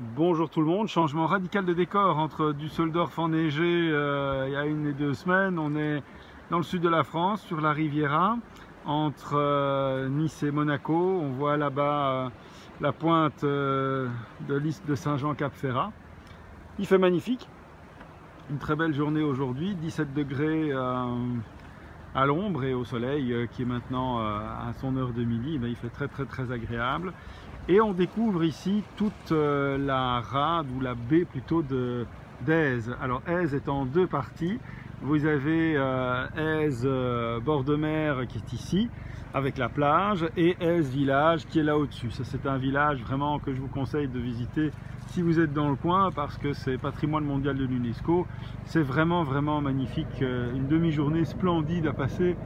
Bonjour tout le monde, changement radical de décor entre Düsseldorf enneigé il y a 1 et 2 semaines. On est dans le sud de la France, sur la Riviera, entre Nice et Monaco. On voit là-bas la pointe de l'Isthme de Saint-Jean-Cap-Ferrat. Il fait magnifique, une très belle journée aujourd'hui, 17 degrés à l'ombre et au soleil qui est maintenant à son heure de midi. Il fait très agréable. Et on découvre ici toute la rade ou la baie plutôt d'Aise. Alors Aise est en 2 parties. Vous avez Aise bord de mer qui est ici avec la plage et Aise village qui est là au-dessus. Ça c'est un village vraiment que je vous conseille de visiter si vous êtes dans le coin parce que c'est patrimoine mondial de l'UNESCO. C'est vraiment magnifique. Une demi-journée splendide à passer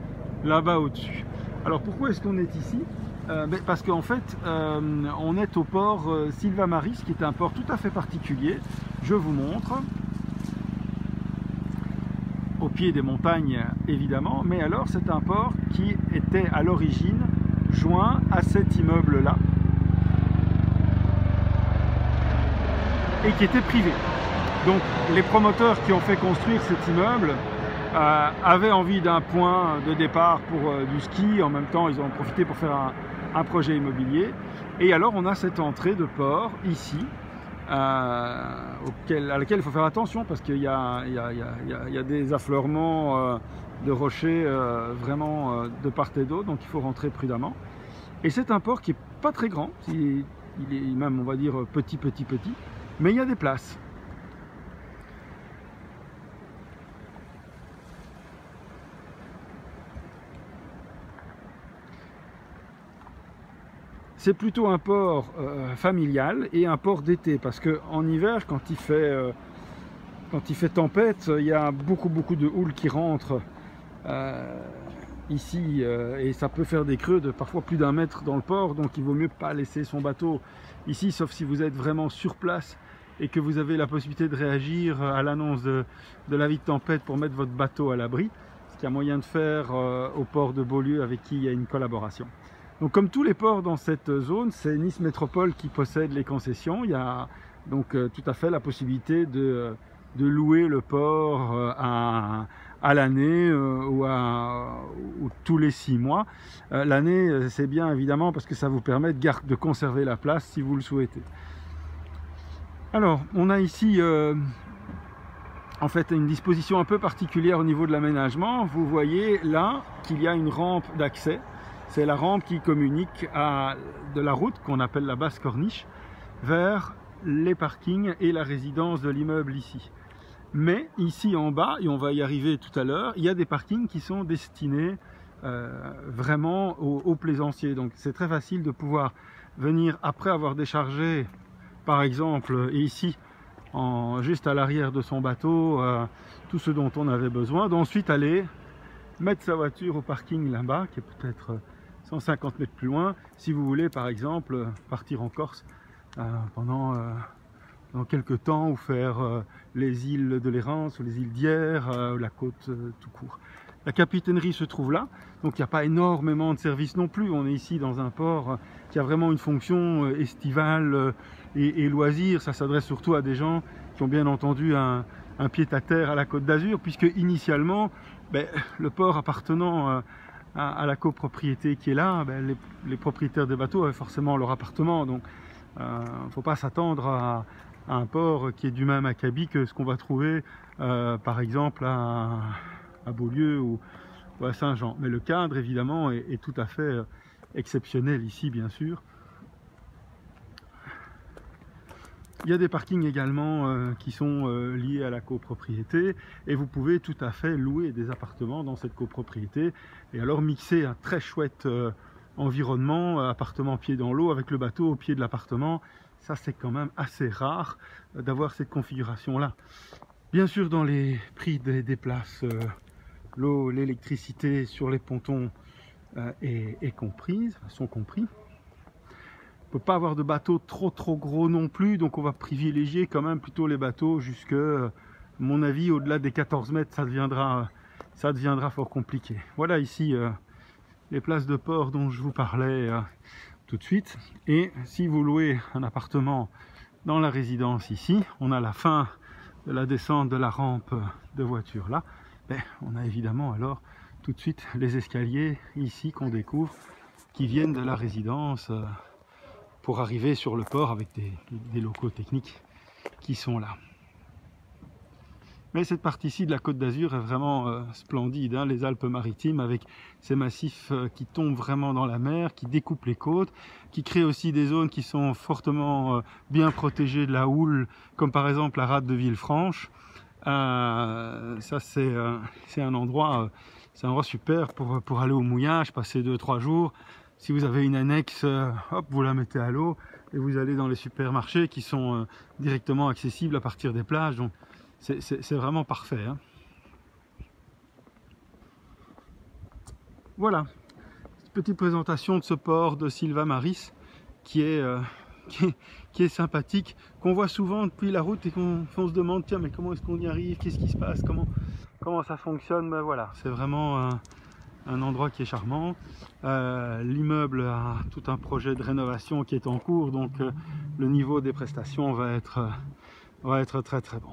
là-bas au-dessus. Alors pourquoi est-ce qu'on est ici? Parce qu'en fait, on est au port Sylvamaris, qui est un port tout à fait particulier. Je vous montre. Au pied des montagnes, évidemment. Mais alors, c'est un port qui était à l'origine joint à cet immeuble-là. Et qui était privé. Donc, les promoteurs qui ont fait construire cet immeuble avaient envie d'un point de départ pour du ski. En même temps, ils ont profité pour faire un projet immobilier. Et alors on a cette entrée de port ici à laquelle il faut faire attention parce qu'il y a des affleurements de rochers vraiment de part et d'autre, donc il faut rentrer prudemment. Et c'est un port qui est pas très grand, il est même on va dire petit, mais il y a des places. C'est plutôt un port familial et un port d'été parce qu'en hiver, quand il fait tempête, il y a beaucoup de houle qui rentre ici et ça peut faire des creux de parfois plus d'1 mètre dans le port, donc il vaut mieux pas laisser son bateau ici, sauf si vous êtes vraiment sur place et que vous avez la possibilité de réagir à l'annonce de l'avis de tempête pour mettre votre bateau à l'abri, ce qu'il y a moyen de faire au port de Beaulieu avec qui il y a une collaboration. Donc comme tous les ports dans cette zone, c'est Nice Métropole qui possède les concessions. Il y a donc tout à fait la possibilité de louer le port à l'année ou tous les 6 mois. L'année, c'est bien évidemment parce que ça vous permet de conserver la place si vous le souhaitez. Alors, on a ici en fait une disposition un peu particulière au niveau de l'aménagement. Vous voyez là qu'il y a une rampe d'accès. C'est la rampe qui communique de la route qu'on appelle la basse corniche vers les parkings et la résidence de l'immeuble ici. Mais ici en bas, et on va y arriver tout à l'heure, il y a des parkings qui sont destinés vraiment aux plaisanciers. Donc c'est très facile de pouvoir venir après avoir déchargé par exemple ici juste à l'arrière de son bateau tout ce dont on avait besoin, d'ensuite aller mettre sa voiture au parking là-bas qui est peut-être 150 mètres plus loin, si vous voulez par exemple partir en Corse pendant quelques temps ou faire les îles de l'Hérence ou les îles d'Hyères, la côte tout court. La capitainerie se trouve là, donc il n'y a pas énormément de services non plus. On est ici dans un port qui a vraiment une fonction estivale et loisir. Ça s'adresse surtout à des gens qui ont bien entendu un pied-à-terre à la Côte d'Azur, puisque initialement, le port appartenant à la copropriété qui est là, les propriétaires des bateaux avaient forcément leur appartement, donc il ne faut pas s'attendre à un port qui est du même acabit que ce qu'on va trouver par exemple à Beaulieu ou à Saint-Jean. Mais le cadre évidemment est tout à fait exceptionnel ici bien sûr. Il y a des parkings également qui sont liés à la copropriété et vous pouvez tout à fait louer des appartements dans cette copropriété et alors mixer un très chouette environnement, appartement pied dans l'eau avec le bateau au pied de l'appartement. Ça c'est quand même assez rare d'avoir cette configuration là. Bien sûr dans les prix des places, l'eau, l'électricité sur les pontons sont compris. On ne peut pas avoir de bateau trop gros non plus, donc on va privilégier quand même plutôt les bateaux jusque, à mon avis, au-delà des 14 mètres, ça deviendra fort compliqué. Voilà ici les places de port dont je vous parlais tout de suite. Et si vous louez un appartement dans la résidence ici, on a la fin de la descente de la rampe de voiture là, ben, on a évidemment alors tout de suite les escaliers ici qu'on découvre qui viennent de la résidence pour arriver sur le port avec des locaux techniques qui sont là. Mais cette partie-ci de la Côte d'Azur est vraiment splendide, hein, les Alpes-Maritimes avec ces massifs qui tombent vraiment dans la mer, qui découpent les côtes, qui créent aussi des zones qui sont fortement bien protégées de la houle, comme par exemple la rade de Villefranche. Ça c'est un endroit super pour aller au mouillage, passer 2-3 jours. Si vous avez une annexe, hop, vous la mettez à l'eau et vous allez dans les supermarchés qui sont directement accessibles à partir des plages. Donc c'est vraiment parfait, hein. Voilà, petite présentation de ce port de Sylva-Maris qui est sympathique, qu'on voit souvent depuis la route et qu'on se demande tiens mais comment est-ce qu'on y arrive, qu'est-ce qui se passe, comment ça fonctionne. Ben voilà, c'est vraiment un endroit qui est charmant. L'immeuble a tout un projet de rénovation qui est en cours, donc le niveau des prestations va être très très bon.